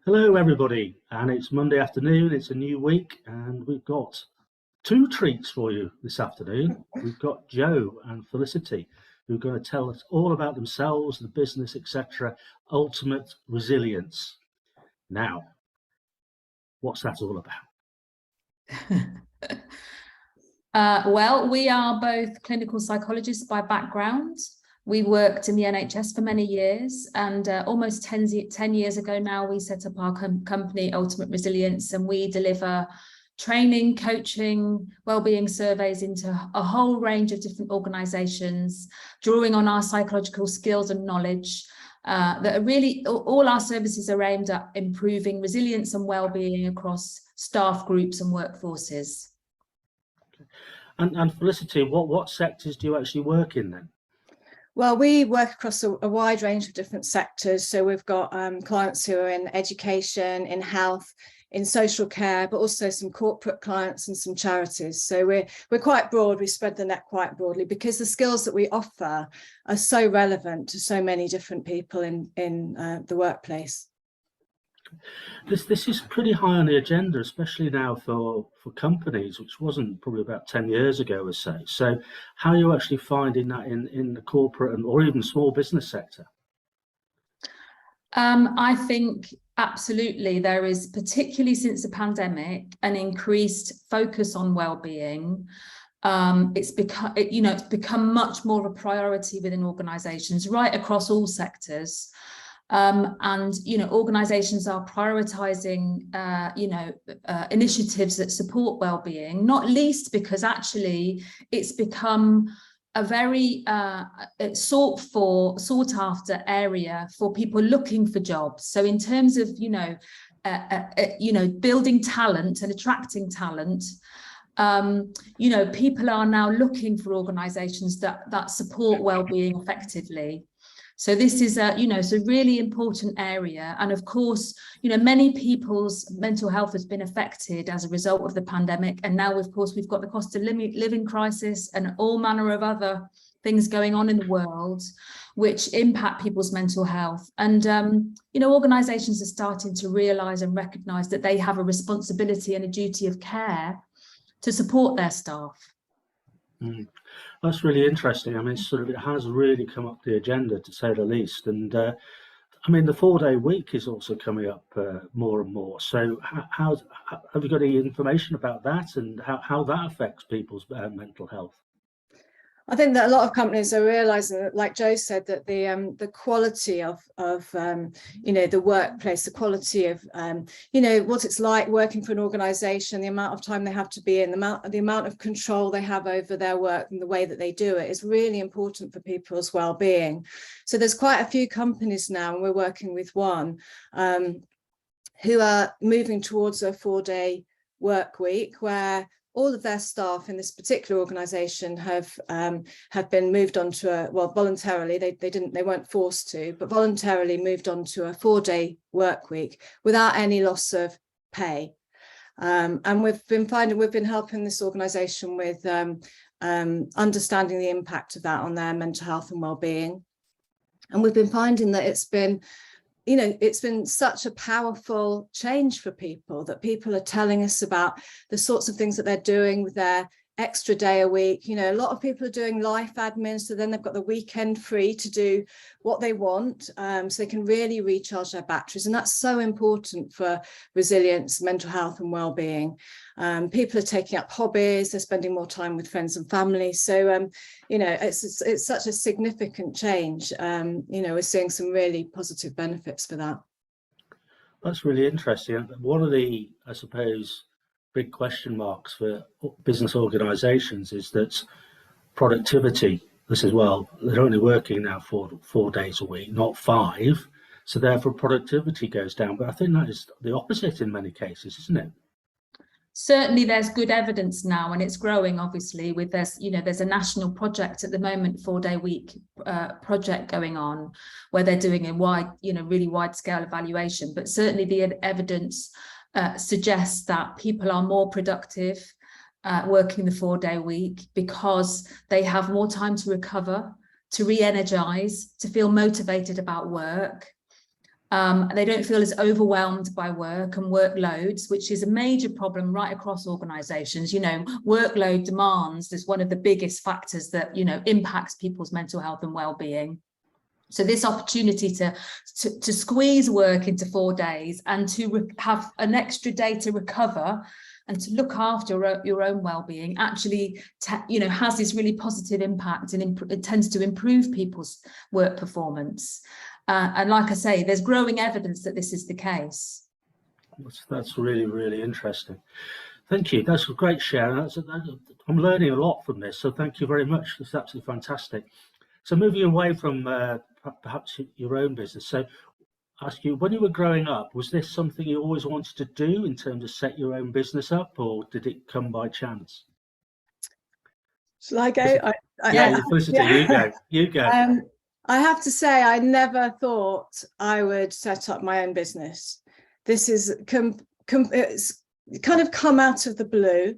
Hello, everybody, and it's Monday afternoon. It's a new week, and we've got two treats for you this afternoon. We've got Joe and Felicity, who are going to tell us all about themselves, the business, etc. Ultimate resilience. Now, what's that all about? Well, we are both clinical psychologists by background. We worked in the NHS for many years, and almost 10 years ago now, we set up our company, Ultimate Resilience, and we deliver training, coaching, wellbeing surveys into a whole range of different organisations, drawing on our psychological skills and knowledge. That are really, all our services are aimed at improving resilience and wellbeing across staff groups and workforces. And Felicity, what sectors do you actually work in then? Well, we work across a wide range of different sectors. So we've got clients who are in education, in health, in social care, but also some corporate clients and some charities. So we're quite broad. We spread the net quite broadly because the skills that we offer are so relevant to so many different people in the workplace. This is pretty high on the agenda, especially now for companies, which wasn't probably about 10 years ago or so. So how are you actually finding that in the corporate or even small business sector? I think absolutely there is, particularly since the pandemic, an increased focus on well-being. It's become much more of a priority within organisations right across all sectors. And organisations are prioritising initiatives that support well-being, not least because actually it's become a very sought after area for people looking for jobs. So in terms of building talent and attracting talent, people are now looking for organisations that support well-being effectively. So this is it's a really important area. And of course, many people's mental health has been affected as a result of the pandemic. And now, of course, we've got the cost of living crisis and all manner of other things going on in the world, which impact people's mental health. And, organisations are starting to realise and recognise that they have a responsibility and a duty of care to support their staff. That's really interesting. I mean, it has really come up the agenda, to say the least. And the 4-day week is also coming up more and more. So have you got any information about that and how that affects people's mental health? I think that a lot of companies are realizing that, like Joe said, that the quality of the workplace, the quality of what it's like working for an organization, the amount of time they have to be in, the amount of control they have over their work and the way that they do it is really important for people's well-being. So there's quite a few companies now, and we're working with one who are moving towards a 4-day work week where all of their staff in this particular organisation have been moved on to voluntarily, they weren't forced to, but voluntarily moved on to a 4-day work week without any loss of pay. And we've been helping this organisation with understanding the impact of that on their mental health and well-being. And we've been finding that it's been such a powerful change for people, that people are telling us about the sorts of things that they're doing with their extra day a week. A lot of people are doing life admin, so then they've got the weekend free to do what they want, so they can really recharge their batteries. And that's so important for resilience, mental health and well-being. People are taking up hobbies, they're spending more time with friends and family. So, it's such a significant change. We're seeing some really positive benefits for that. That's really interesting. One of the, I suppose, big question marks for business organisations is that productivity. This is, well, they're only working now 4 days a week, not 5. So therefore productivity goes down. But I think that is the opposite in many cases, isn't it? Certainly there's good evidence now, and it's growing obviously with there's a national project at the moment, 4-day week project going on, where they're doing a really wide scale evaluation. But certainly the evidence suggests that people are more productive working the 4-day week because they have more time to recover, to re-energize, to feel motivated about work. They don't feel as overwhelmed by work and workloads, which is a major problem right across organizations. Workload demands is one of the biggest factors that, impacts people's mental health and well-being. So this opportunity to squeeze work into 4 days and to have an extra day to recover and to look after your own well-being actually, has this really positive impact, and it tends to improve people's work performance. And like I say, there's growing evidence that this is the case. That's really, really interesting. Thank you. That's a great share. I'm learning a lot from this, so thank you very much. It's absolutely fantastic. So moving away from perhaps your own business, so ask you, when you were growing up, was this something you always wanted to do in terms of set your own business up, or did it come by chance? Shall I go? Felicity, you go. I have to say, I never thought I would set up my own business. This is it's kind of come out of the blue.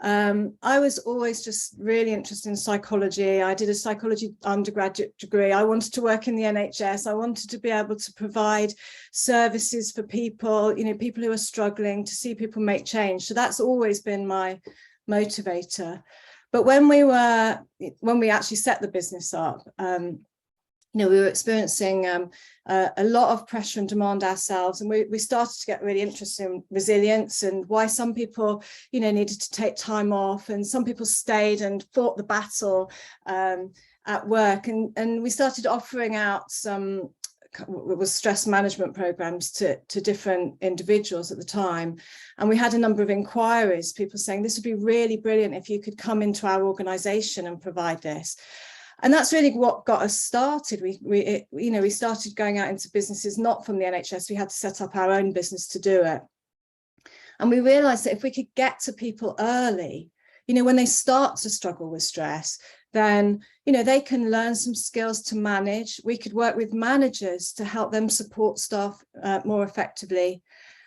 I was always just really interested in psychology. I did a psychology undergraduate degree. I wanted to work in the NHS. I wanted to be able to provide services for people, people who are struggling, to see people make change. So that's always been my motivator. But when we actually set the business up, we were experiencing a lot of pressure and demand ourselves, and we started to get really interested in resilience and why some people, needed to take time off, and some people stayed and fought the battle at work, and we started offering out some stress management programs to different individuals at the time. And we had a number of inquiries, people saying this would be really brilliant if you could come into our organization and provide this. And that's really what got us started. We started going out into businesses, not from the NHS. We had to set up our own business to do it. And we realized that if we could get to people early, when they start to struggle with stress, then, they can learn some skills to manage. We could work with managers to help them support staff more effectively.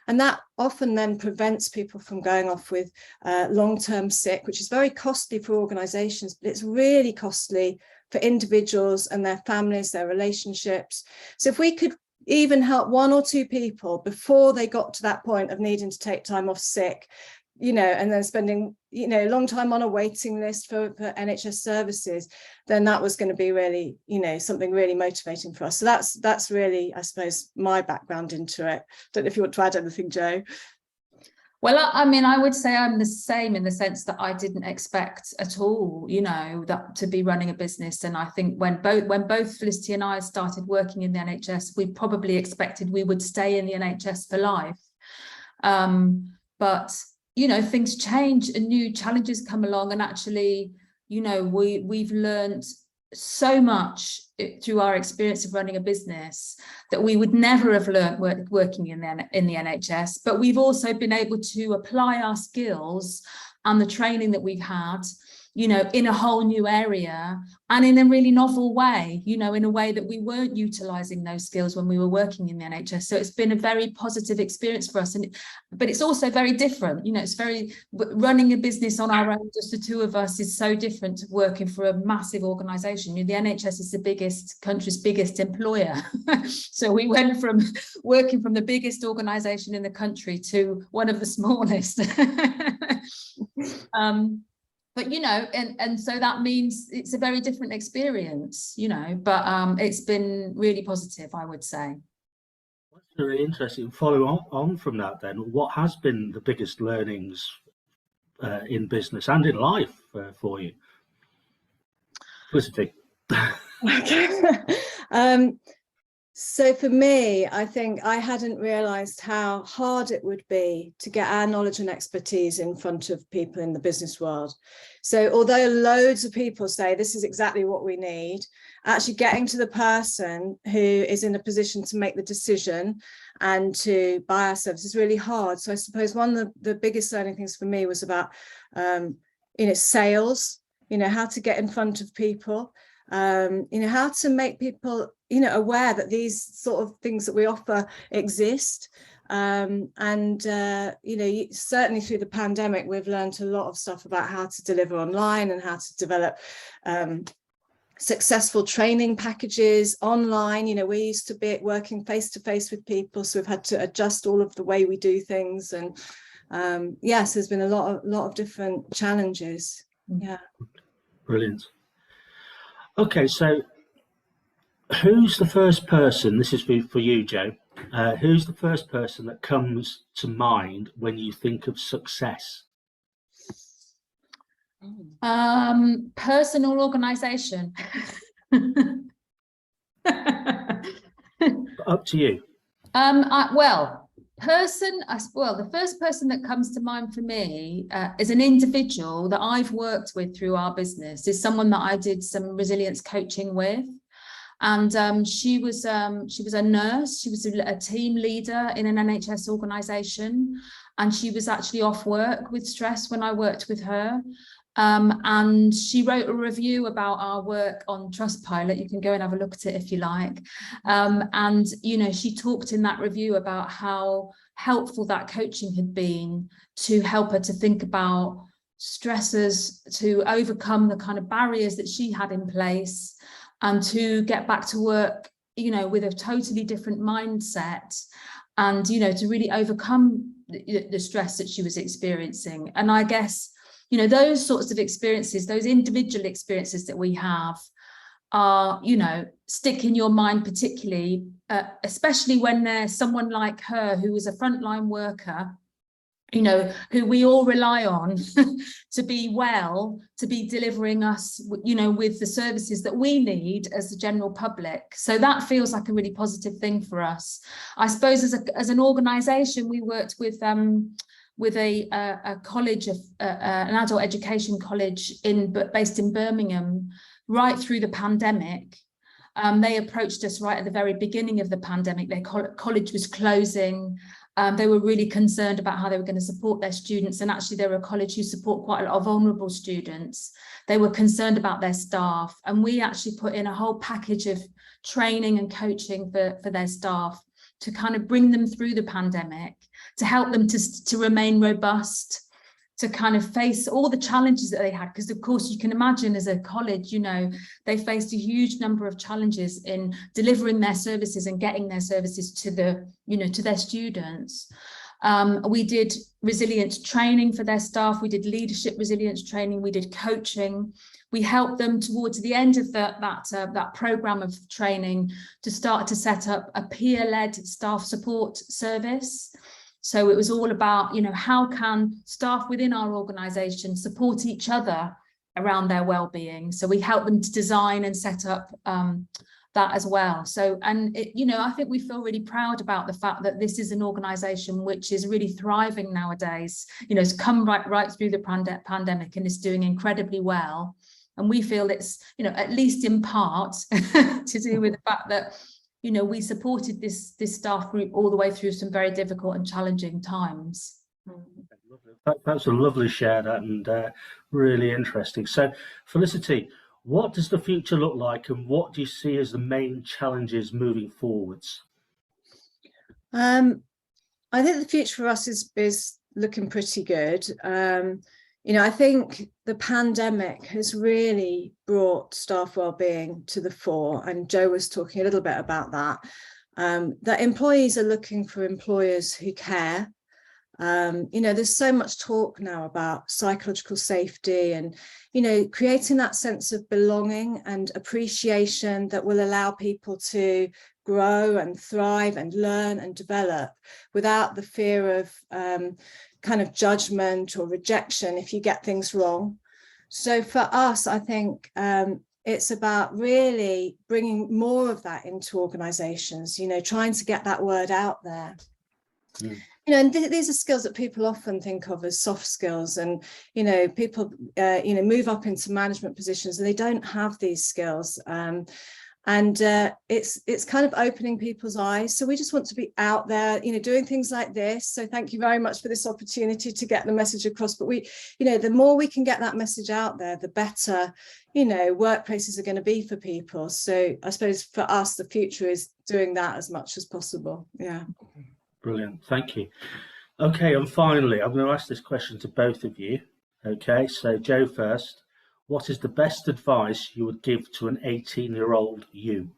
And that often then prevents people from going off with long-term sick, which is very costly for organizations, but it's really costly for individuals and their families, their relationships. So if we could even help 1 or 2 people before they got to that point of needing to take time off sick, and then spending, a long time on a waiting list for NHS services, then that was going to be really, something really motivating for us. So that's really, I suppose, my background into it. Don't know if you want to add anything, Jo. Well, I would say I'm the same in the sense that I didn't expect at all, that to be running a business. And I think when both Felicity and I started working in the NHS, we probably expected we would stay in the NHS for life. But things change and new challenges come along, and actually, we've learned so much through our experience of running a business that we would never have learned working in the NHS. But we've also been able to apply our skills and the training that we've had, in a whole new area and in a really novel way, in a way that we weren't utilizing those skills when we were working in the NHS. So it's been a very positive experience for us. But it's also very different. Running a business on our own, just the 2 of us, is so different to working for a massive organization. The NHS is the country's biggest employer. So we went from working from the biggest organization in the country to one of the smallest. But, and so that means it's a very different experience, but it's been really positive, I would say. That's really interesting. Follow on from that then, what has been the biggest learnings in business and in life for you? Felicity. Okay. So for me, I think I hadn't realized how hard it would be to get our knowledge and expertise in front of people in the business world. So although loads of people say this is exactly what we need, actually getting to the person who is in a position to make the decision and to buy our service is really hard. So I suppose one of the biggest learning things for me was about, sales, how to get in front of people, how to make people aware that these sort of things that we offer exist. Certainly through the pandemic, we've learned a lot of stuff about how to deliver online and how to develop successful training packages online. You know, we're used to be working face to face with people, so we've had to adjust all of the way we do things. And yes, there's been a lot of different challenges. Yeah. Brilliant. Okay, so who's the first person, this is for you, Jo, who's the first person that comes to mind when you think of success? Personal organization. Up to you. The first person that comes to mind for me is an individual that I've worked with through our business, is someone that I did some resilience coaching with. And she was a nurse. She was a team leader in an NHS organisation, and she was actually off work with stress when I worked with her. And she wrote a review about our work on Trustpilot. You can go and have a look at it if you like. And, you know, she talked in that review about how helpful that coaching had been to help her to think about stressors, to overcome the kind of barriers that she had in place, and to get back to work, you know, with a totally different mindset, and, you know, to really overcome the stress that she was experiencing. And I guess, you know, those sorts of experiences, those individual experiences that we have are, you know, stick in your mind, particularly, especially when there's someone like her who is a frontline worker, you know, who we all rely on to be well, to be delivering us, you know, with the services that we need as the general public. So that feels like a really positive thing for us. I suppose as an organisation, we worked with a college, an adult education college based in Birmingham, right through the pandemic. They approached us right at the very beginning of the pandemic. Their college was closing. They were really concerned about how they were going to support their students. And actually, they're a college who support quite a lot of vulnerable students. They were concerned about their staff. And we actually put in a whole package of training and coaching for their staff to kind of bring them through the pandemic, to help them to remain robust, to kind of face all the challenges that they had. Because of course, you can imagine as a college, you know, they faced a huge number of challenges in delivering their services and getting their services to to their students. We did resilience training for their staff. We did leadership resilience training. We did coaching. We helped them towards the end of that program of training to start to set up a peer-led staff support service. So it was all about, you know, how can staff within our organisation support each other around their well-being. So we helped them to design and set up that as well. So, and it, you know, I think we feel really proud about the fact that this is an organisation which is really thriving nowadays. You know, it's come right through the pandemic and is doing incredibly well. And we feel it's, you know, at least in part to do with the fact that, you know, we supported this staff group all the way through some very difficult and challenging times. That's a lovely share, that, and really interesting. So, Felicity, what does the future look like, and what do you see as the main challenges moving forwards? I think the future for us is looking pretty good. You know, I think the pandemic has really brought staff wellbeing to the fore, and Jo was talking a little bit about that. That employees are looking for employers who care. You know, there's so much talk now about psychological safety and, you know, creating that sense of belonging and appreciation that will allow people to grow and thrive and learn and develop without the fear of kind of judgment or rejection if you get things wrong. So for us, I think it's about really bringing more of that into organizations, you know, trying to get that word out there. You know, and these are skills that people often think of as soft skills, and, you know, people, you know, move up into management positions and they don't have these skills. And it's kind of opening people's eyes. So we just want to be out there, you know, doing things like this. So thank you very much for this opportunity to get the message across. But we, you know, the more we can get that message out there, the better, you know, workplaces are going to be for people. So I suppose for us, the future is doing that as much as possible. Yeah. Brilliant. Thank you. Okay, and finally, I'm going to ask this question to both of you. Okay, so Jo first. what is the best advice you would give to an 18-year-old you?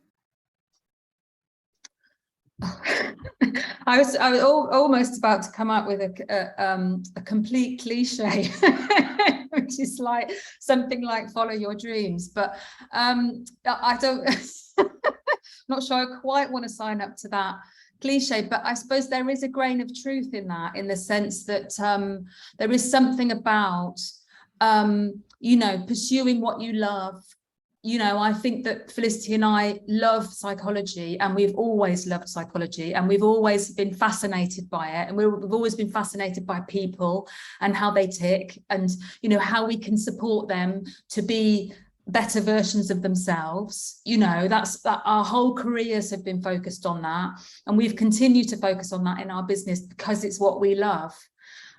I was almost about to come up with a complete cliche, which is like something like follow your dreams, but I don't not sure I quite want to sign up to that cliche, but I suppose there is a grain of truth in that, in the sense that there is something about you know, pursuing what you love. You know, I think that Felicity and I love psychology, and we've always loved psychology, and we've always been fascinated by it, and we've always been fascinated by people and how they tick, and you know, how we can support them to be better versions of themselves. You know, that's that our whole careers have been focused on that, and we've continued to focus on that in our business because it's what we love.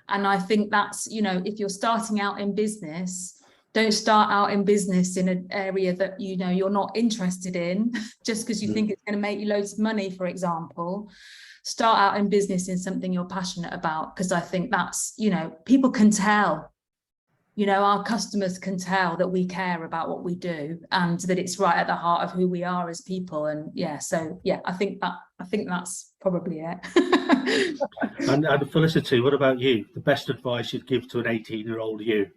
And I think that's, you know, if you're starting out in business, don't start out in business in an area that, you know, you're not interested in just because you think it's going to make you loads of money, for example. Start out in business in something you're passionate about, because I think that's, you know, people can tell, you know, our customers can tell that we care about what we do and that it's right at the heart of who we are as people. And yeah, so yeah, I think that's probably it. And Felicity, what about you? The best advice you'd give to an 18-year-old you?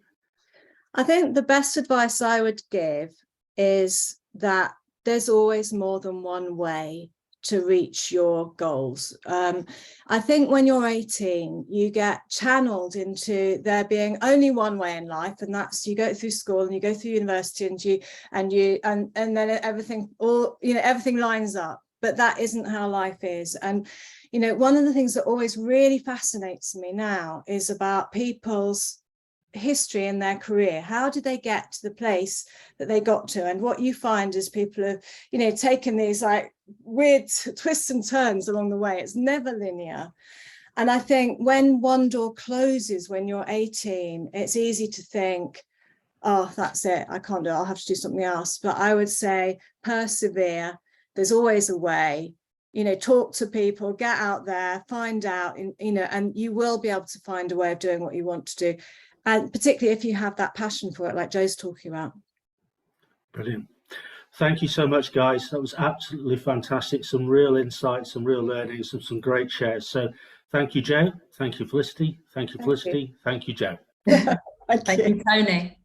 I think the best advice I would give is that there's always more than one way to reach your goals. I think when you're 18, you get channeled into there being only one way in life, and that's you go through school and you go through university and then everything everything lines up. But that isn't how life is. And you know, one of the things that always really fascinates me now is about people's history in their career. How did they get to the place that they got to? And what you find is people have, you know, taken these like weird twists and turns along the way. It's never linear. And I think when one door closes when you're 18, it's easy to think, oh, that's it, I can't do it, I'll have to do something else. But I would say persevere. There's always a way. You know, talk to people, get out there, find out, you know, and you will be able to find a way of doing what you want to do. And particularly if you have that passion for it, like Joe's talking about. Brilliant. Thank you so much, guys. That was absolutely fantastic. Some real insights, some real learnings, some great shares. So thank you, Joe. Thank you, Felicity. Thank you, Felicity. Thank you, Joe. Thank you, Tony.